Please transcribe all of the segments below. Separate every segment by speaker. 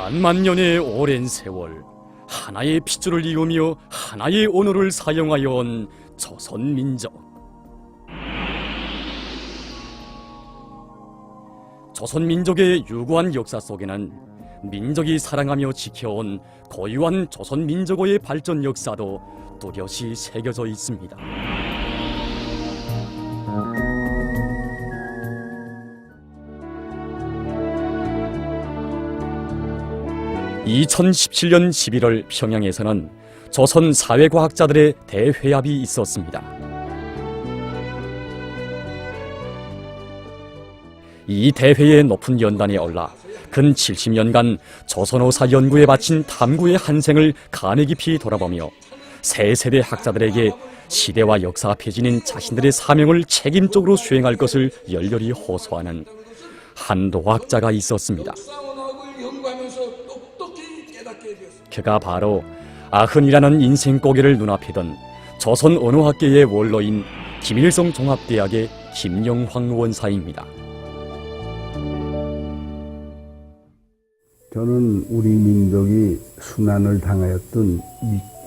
Speaker 1: 한만 년의 오랜 세월 하나의 핏줄을 이으며 하나의 언어를 사용하여 온 조선민족. 조선민족의 유구한 역사 속에는 민족이 사랑하며 지켜온 고유한 조선민족어의 발전 역사도 뚜렷이 새겨져 있습니다. 2017년 11월 평양에서는 조선 사회과학자들의 대회합이 있었습니다. 이 대회의 높은 연단에 올라 근 70년간 조선어사 연구에 바친 탐구의 한 생을 가내 깊이 돌아보며 새 세대 학자들에게 시대와 역사 앞에 지닌 자신들의 사명을 책임적으로 수행할 것을 열렬히 호소하는 한 도학자가 있었습니다. 그가 바로 아흔이라는 인생 고개를 눈앞에 둔 조선 언어학계의 원로인 김일성 종합대학의 김영황 원사입니다.
Speaker 2: 저는 우리 민족이 순환을 당하였던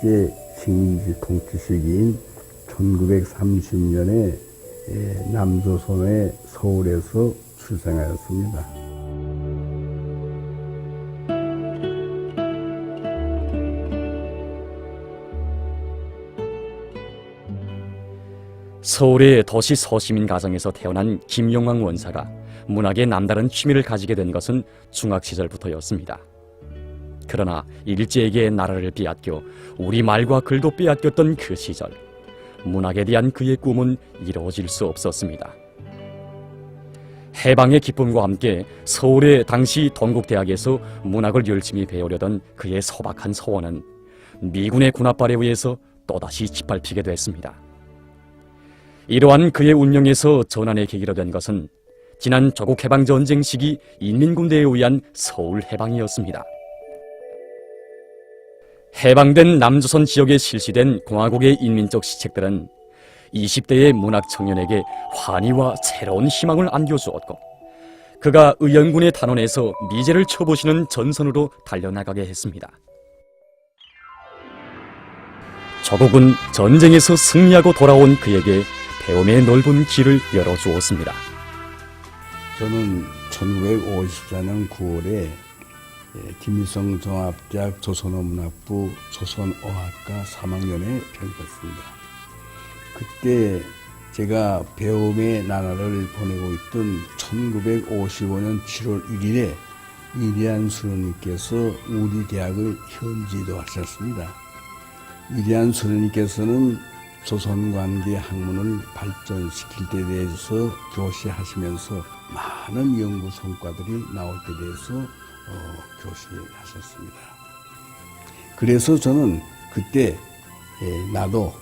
Speaker 2: 일제 식민지 통치 시기인 1930년에 남조선의 서울에서 출생하였습니다.
Speaker 1: 서울의 도시 서시민 가정에서 태어난 김영황 원사가 문학에 남다른 취미를 가지게 된 것은 중학 시절부터였습니다. 그러나 일제에게 나라를 빼앗겨 우리말과 글도 빼앗겼던 그 시절, 문학에 대한 그의 꿈은 이루어질 수 없었습니다. 해방의 기쁨과 함께 서울의 당시 동국대학에서 문학을 열심히 배우려던 그의 소박한 소원은 미군의 군합발에 의해서 또다시 짓밟히게 됐습니다. 이러한 그의 운명에서 전환의 계기로 된 것은 지난 조국 해방 전쟁 시기 인민군대에 의한 서울 해방이었습니다. 해방된 남조선 지역에 실시된 공화국의 인민적 시책들은 20대의 문학 청년에게 환희와 새로운 희망을 안겨주었고, 그가 의연군의 단원에서 미제를 쳐보시는 전선으로 달려나가게 했습니다. 조국은 전쟁에서 승리하고 돌아온 그에게 배움의 넓은 길을 열어주었습니다.
Speaker 2: 저는 1954년 9월에 김일성 종합대학 조선어문학부 조선어학과 3학년에 편입했습니다. 그때 제가 배움의 나날을 보내고 있던 1955년 7월 1일에 이리안 수련님께서 우리 대학을 현지도 하셨습니다. 이리안 수련님께서는 조선관계 학문을 발전시킬 때 대해서 교시하시면서 많은 연구 성과들이 나올 때 대해서 교시하셨습니다. 그래서 저는 그때 나도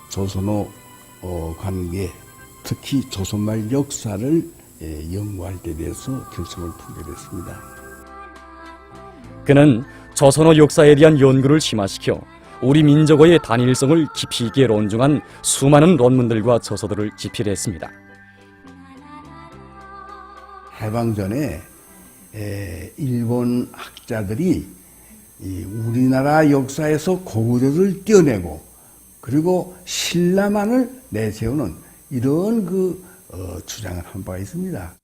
Speaker 2: 조선어 관계, 특히 조선말 역사를 연구할 때 대해서 결심을 품게 됐습니다.
Speaker 1: 그는 조선어 역사에 대한 연구를 심화시켜 우리 민족어의 단일성을 깊이 있게 논증한 수많은 논문들과 저서들을 집필했습니다.
Speaker 2: 해방 전에 일본 학자들이 우리나라 역사에서 고구려를 떼어내고 그리고 신라만을 내세우는 이런 주장을 한 바가 있습니다.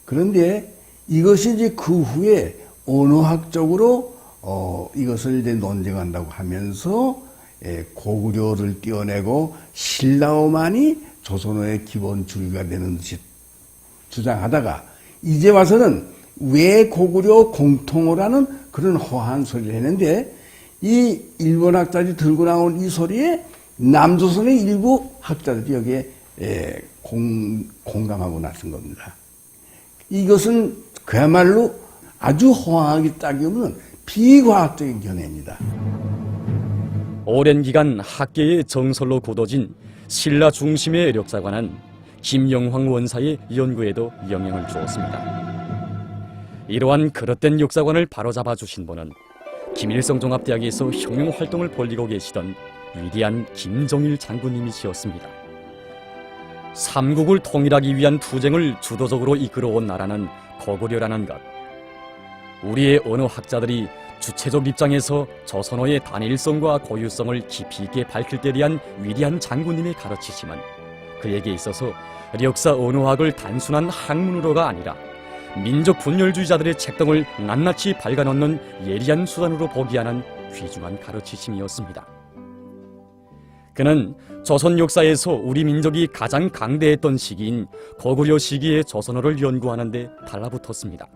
Speaker 2: 그런데 이것이 이제 그 후에 언어학적으로 이것을 이제 논쟁한다고 하면서 고구려를 떼어내고 신라어만이 조선어의 기본 줄기가 되는 듯이 주장하다가 이제 와서는 왜 고구려 공통어라는 그런 허한 소리를 했는데, 이 일본 학자들이 들고 나온 이 소리에 남조선의 일부 학자들이 여기에 공감하고 나선 겁니다. 이것은 그야말로 아주 허황하게 따지면 비과학적인 견해입니다.
Speaker 1: 오랜 기간 학계의 정설로 굳어진 신라 중심의 역사관은 김영황 원사의 연구에도 영향을 주었습니다. 이러한 그릇된 역사관을 바로잡아 주신 분은 김일성 종합대학에서 혁명활동을 벌이고 계시던 위대한 김종일 장군님이시였습니다. 삼국을 통일하기 위한 투쟁을 주도적으로 이끌어온 나라는 고구려라는 것, 우리의 언어학자들이 주체적 입장에서 조선어의 단일성과 고유성을 깊이 있게 밝힐 때 대한 위대한 장군님의 가르치심은 그에게 있어서 역사 언어학을 단순한 학문으로가 아니라 민족 분열주의자들의 책등을 낱낱이 발간하는 예리한 수단으로 보기 하는 귀중한 가르치심이었습니다. 그는 조선 역사에서 우리 민족이 가장 강대했던 시기인 고구려 시기의 조선어를 연구하는 데 달라붙었습니다.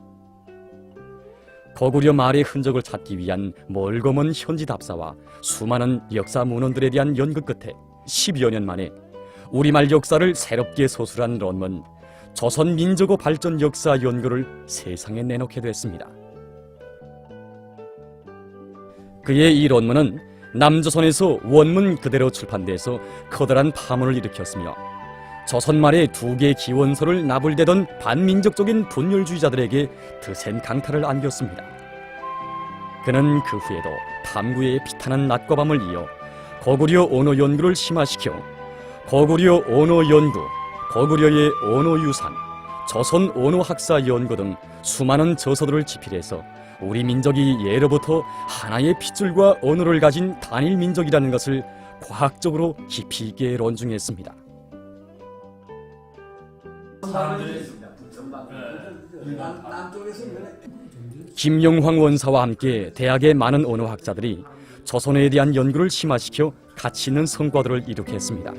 Speaker 1: 고구려 말의 흔적을 찾기 위한 멀거먼 현지 답사와 수많은 역사 문헌들에 대한 연구 끝에 10여 년 만에 우리말 역사를 새롭게 소술한論文조선 민족어 발전 역사 연구를 세상에 내놓게 됐습니다. 그의 이論文은 남조선에서 원문 그대로 출판돼서 커다란 파문을 일으켰으며 조선말의 두 개의 기원서를 나불대던 반민족적인 분열주의자들에게 드센 강타를 안겼습니다. 그는 그 후에도 탐구에 피탄한 낮과 밤을 이어 고구려 언어 연구를 심화시켜 고구려 언어 연구, 고구려의 언어 유산, 조선 언어 학사 연구 등 수많은 저서들을 집필해서 우리 민족이 예로부터 하나의 핏줄과 언어를 가진 단일 민족이라는 것을 과학적으로 깊이 있게論중했습니다. 김영황 원사와 함께 대학의 많은 언어학자들이 조선어에 대한 연구를 심화시켜 가치 있는 성과들을 이룩했습니다.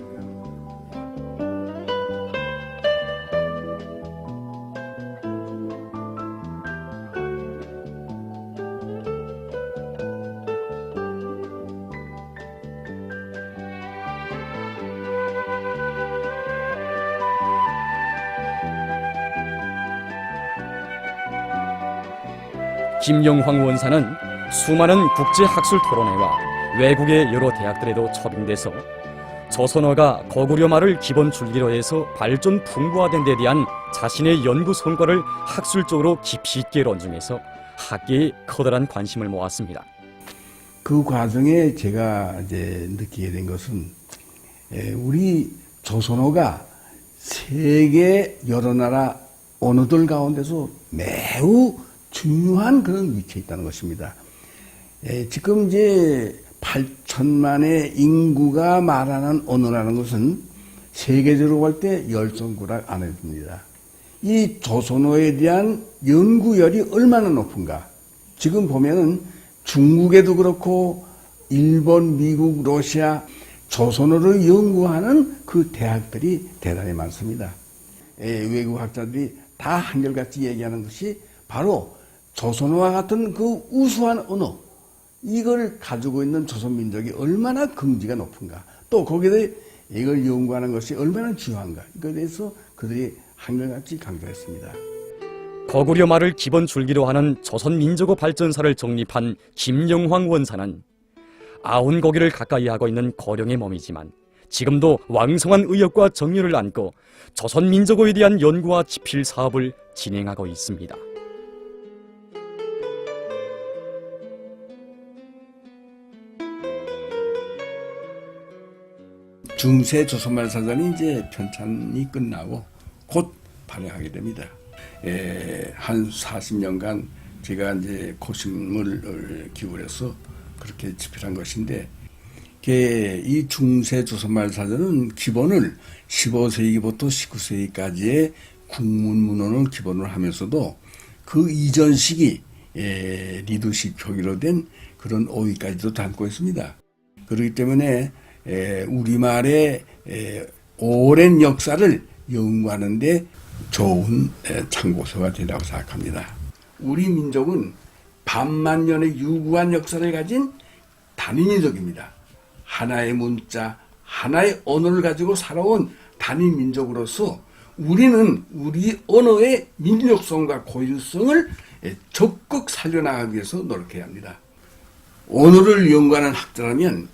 Speaker 1: 김영황 원사는 수많은 국제학술 토론회와 외국의 여러 대학들에도 초빙돼서 조선어가 고구려 말을 기본 줄기로 해서 발전 풍부화된 데 대한 자신의 연구 성과를 학술적으로 깊이 있게論중해서 학계에 커다란 관심을 모았습니다.
Speaker 2: 그 과정에 제가 이제 느끼게 된 것은 우리 조선어가 세계 여러 나라 언어들 가운데서 매우 중요한 그런 위치에 있다는 것입니다. 지금 이제 8천만의 인구가 말하는 언어라는 것은 세계적으로 볼 때 열성구락 안에 듭니다. 이 조선어에 대한 연구열이 얼마나 높은가. 지금 보면은 중국에도 그렇고 일본, 미국, 러시아 조선어를 연구하는 그 대학들이 대단히 많습니다. 외국 학자들이 다 한결같이 얘기하는 것이 바로 조선어와 같은 그 우수한 언어, 이걸 가지고 있는 조선민족이 얼마나 긍지가 높은가, 또 거기에 이걸 연구하는 것이 얼마나 중요한가, 이거에 대해서 그들이 한결같이 강조했습니다.
Speaker 1: 고구려 말을 기본 줄기로 하는 조선 민족어 발전사를 정립한 김영황 원사는 아온 고기를 가까이 하고 있는 고령의 몸이지만 지금도 왕성한 의욕과 정열을 안고 조선 민족어에 대한 연구와 집필 사업을 진행하고 있습니다.
Speaker 2: 중세 조선말 사전이 이제 편찬이 끝나고 곧 발행하게 됩니다. 한 40년간 제가 이제 고심을 기울여서 그렇게 집필한 것인데, 이 중세 조선말 사전은 기본을 15세기부터 19세기까지의 국문 문헌을 기본으로 하면서도 그 이전 시기 리두식 표기로 된 그런 어휘까지도 담고 있습니다. 그렇기 때문에 우리말의 오랜 역사를 연구하는 데 좋은 참고서가 된다고 생각합니다. 우리 민족은 반만년의 유구한 역사를 가진 단일민족입니다. 하나의 문자, 하나의 언어를 가지고 살아온 단일민족으로서 우리는 우리 언어의 민족성과 고유성을 적극 살려나가기 위해서 노력해야 합니다. 언어를 연구하는 학자라면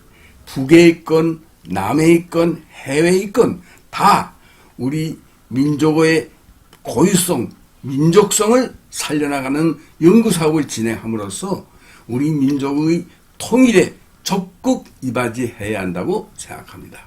Speaker 2: 북에 있건 남에 있건 해외에 있건 다 우리 민족의 고유성, 민족성을 살려나가는 연구사업을 진행함으로써 우리 민족의 통일에 적극 이바지해야 한다고 생각합니다.